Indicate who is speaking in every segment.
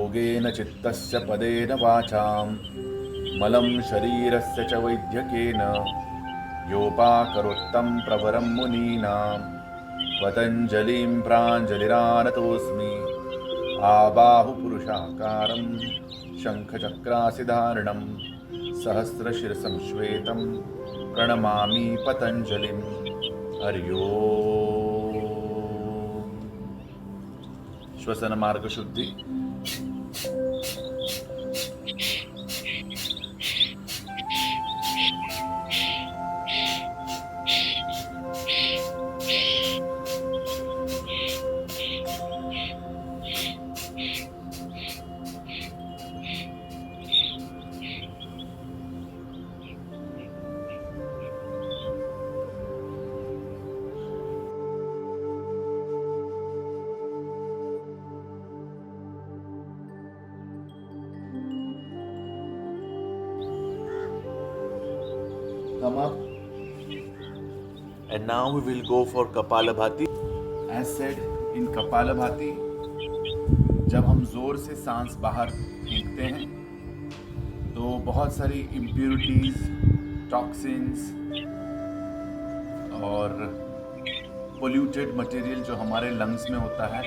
Speaker 1: योगेन चित्तस्य पदेन वाचां मलं शरीरस्य च वैद्यकेन योपाकरोत्तं प्रवरं मुनीनां पतञ्जलिं प्राञ्जलिरानतोऽस्मि आबाहुपुरुषाकारं शङ्खचक्रासिधारणं सहस्रशिरसं श्वेतं प्रणमामि पतञ्जलिं। हरि ओम्। श्वसन मार्ग शुद्धि। Come up. And now we will go for Kapalabhati. As said in Kapalabhati, जब हम जोर से सांस बाहर फेंकते हैं तो बहुत सारी इम्प्योरिटीज, टॉक्सिन्स और पोल्यूटेड मटेरियल जो हमारे लंग्स में होता है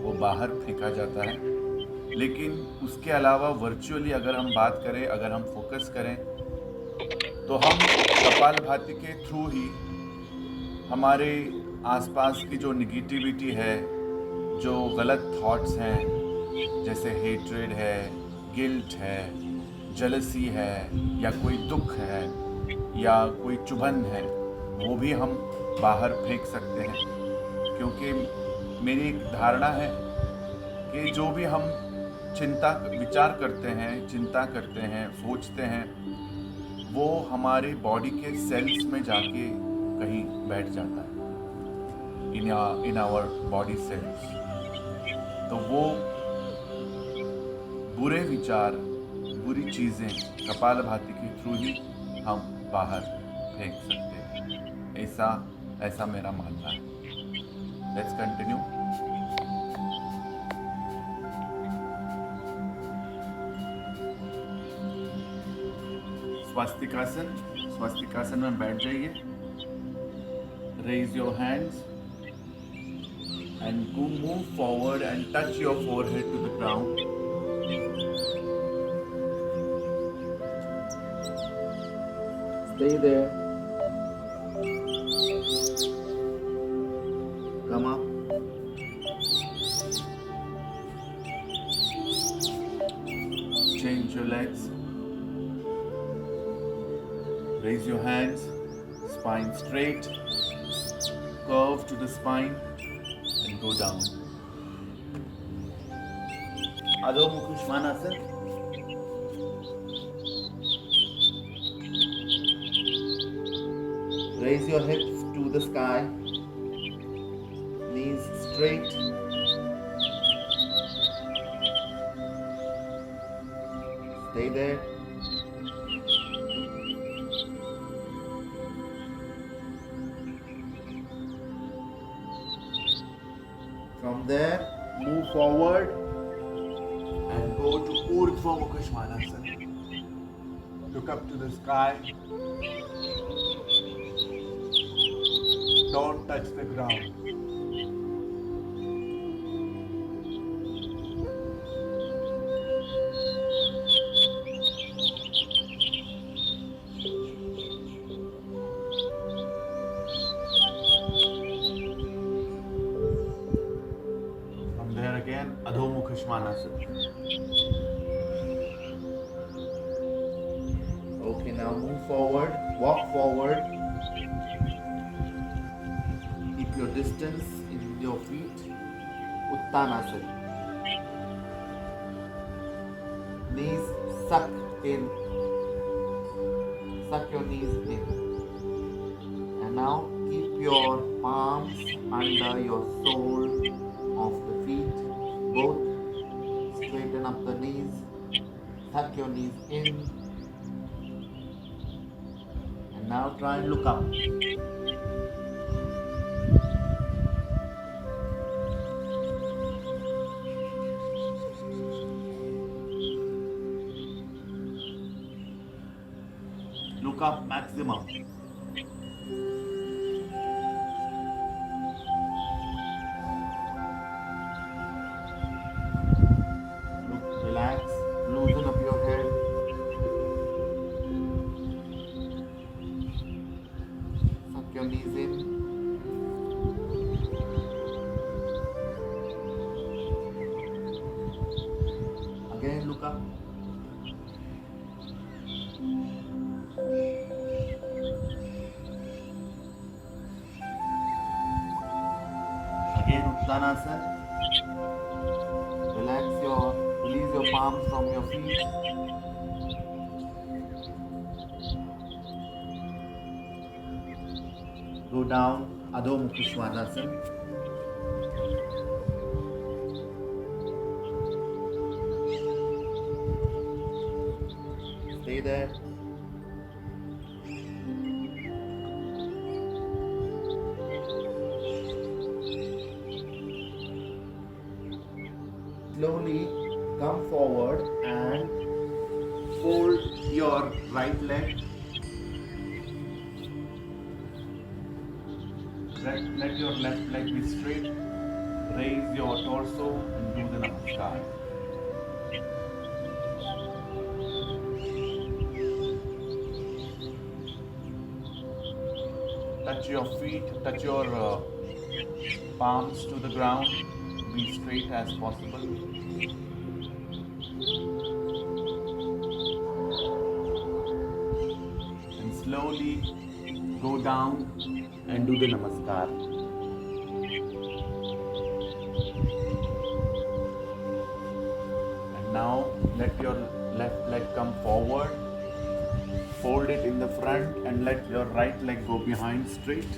Speaker 1: वो बाहर फेंका जाता है। लेकिन उसके अलावा वर्चुअली अगर हम बात करें, अगर हम फोकस करें तो हम कपालभाति के थ्रू ही हमारे आसपास की जो निगेटिविटी है, जो गलत थॉट्स हैं, जैसे हेट्रेड है, गिल्ट है, जेलसी है, या कोई दुख है या कोई चुभन है, वो भी हम बाहर फेंक सकते हैं। क्योंकि मेरी एक धारणा है कि जो भी हम विचार करते हैं, चिंता करते हैं, सोचते हैं, वो हमारे बॉडी के सेल्स में जाके कहीं बैठ जाता है, इन आवर बॉडी सेल्स। तो वो बुरे विचार, बुरी चीज़ें कपालभाति के थ्रू ही हम बाहर फेंक सकते हैं। ऐसा मेरा मानना है। Let's continue. स्वास्तिकासन में बैठ जाइए। Raise your hands and go move forward and touch your forehead to the ground. Stay there. Come up. Change your legs. Raise your hands, spine straight, curve to the spine and go down. Adho Mukha Svanasana. Raise your hips to the sky, knees straight. Stay there. From there, move forward and go to Urdhva Mukha Svanasana. Look up to the sky. Don't touch the ground. Again, Adho Mukha Svanasana. Okay, now move forward, walk forward. Keep your distance in your feet. Uttanasana. Knees suck in. Suck your knees in. And now keep your palms under your sole of the feet. Both straighten up the knees, tuck your knees in, and now try and look up. up maximum. Look, relax, loosen up your head. Suck your knees in. Again, look up. Again, Uttanasana. Release your palms from your feet. Go down, Adho Mukha Svanasana. Stay there. Slowly come forward and fold your right leg. Let your left leg be straight. Raise your torso and do the namaskar. Touch your feet, touch your palms to the ground. Be straight as possible. And slowly go down and do the namaskar. And now let your left leg come forward. Fold it in the front and let your right leg go behind straight.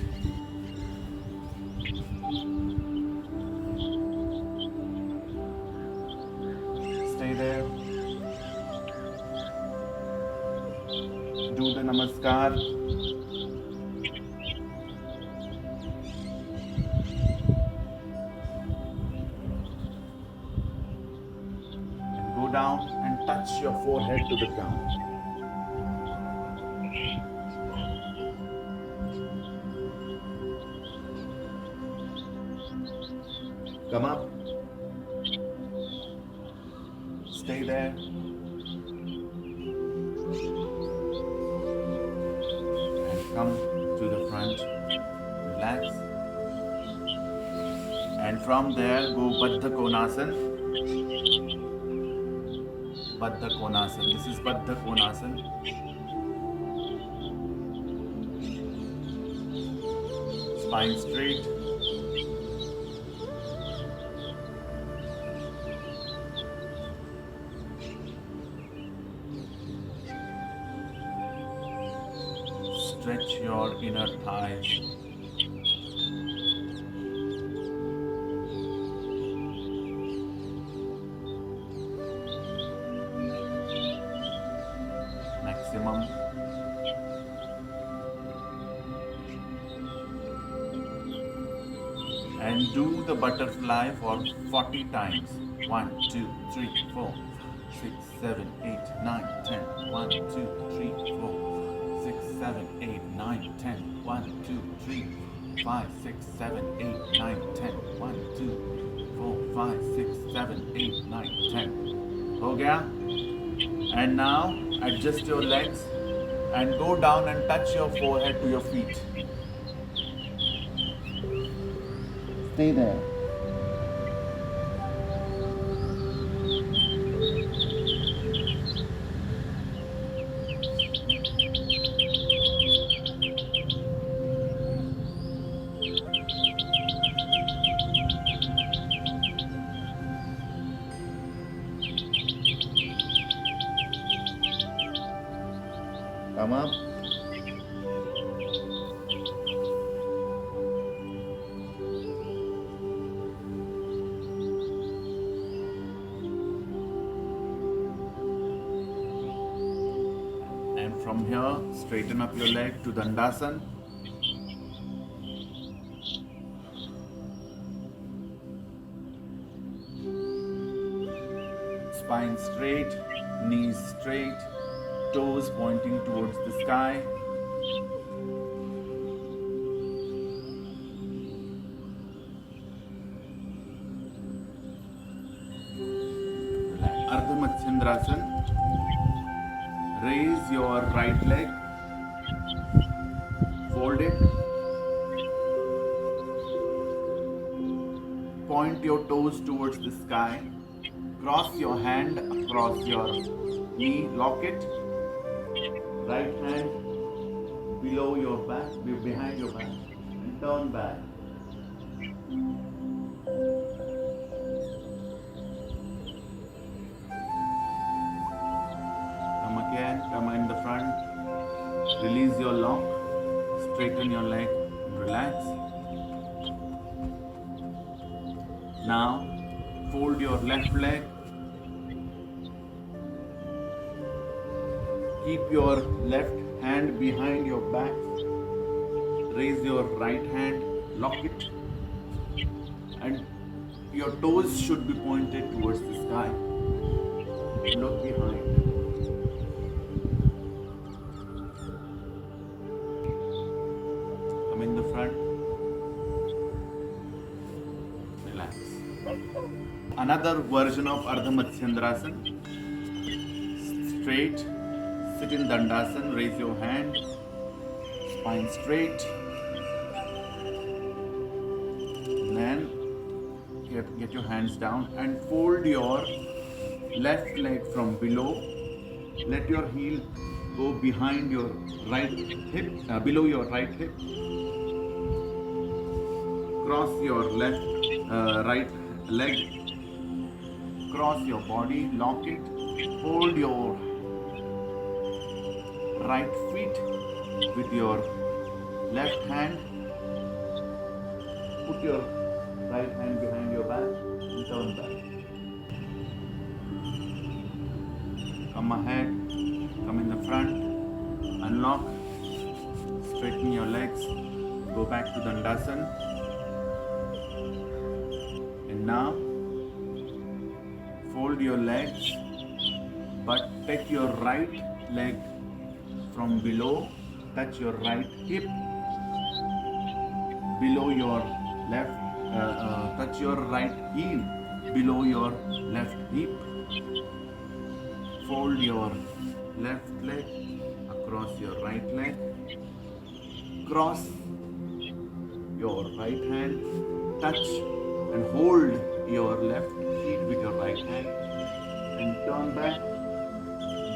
Speaker 1: Stay there. Do the namaskar. And go down and touch your forehead to the ground. Come up. Stay there. And come to the front. Relax. And from there, go Baddha Konasana. Baddha Konasana. This is Baddha Konasana. Spine straight. Stretch your inner thighs. Maximum. And do the butterfly for 40 times. 1, 2, 3, 4, 6, 7, 8, 9, 10. 1, 2, 3, 4. 6, 7, 8, 9, 10. 1, 2, 3, 5, 6, 7, 8, 9, 10. 1, 2, 4, 5, 6, 7, 8, 9, 10. हो गया? And now adjust your legs and go down and touch your forehead to your feet. Stay there. Come up. And from here, straighten up your leg to Dandasana. Spine straight, knees straight, toes pointing towards the sky. Ardha Matsyendrasana. Raise your right leg, fold it, point your toes towards the sky, cross your hand across your knee, lock it, right hand below your back, behind your back, and turn back. Come again, come in the front, release your lock, straighten your leg, relax. Now, fold your left leg, keep your left hand behind your back, raise your right hand, lock it, and your toes should be pointed towards the sky. Look behind. Come in the front. Relax. Another version of Ardha Matsyendrasana. Straight. Sit in Dandasana. Raise your hand. Spine straight. Then get your hands down and fold your left leg from below. Let your heel go behind your right hip, below your right hip. Cross your right leg. Cross your body, lock it. Hold your right feet with your left hand. Put your right hand behind your back and turn back. Come ahead, come in the front, unlock, straighten your legs, go back to Dandasana. And now, fold your legs, but take your right leg from below, touch your right hip, below your left, touch your right heel, below your left hip. Fold your left leg across your right leg. Cross your right hand, touch and hold your left feet with your right hand and turn back,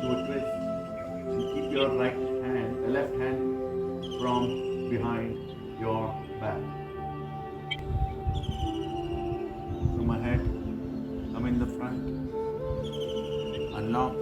Speaker 1: do a twist and keep your left hand from behind your back. Come ahead, come in the front, unlock,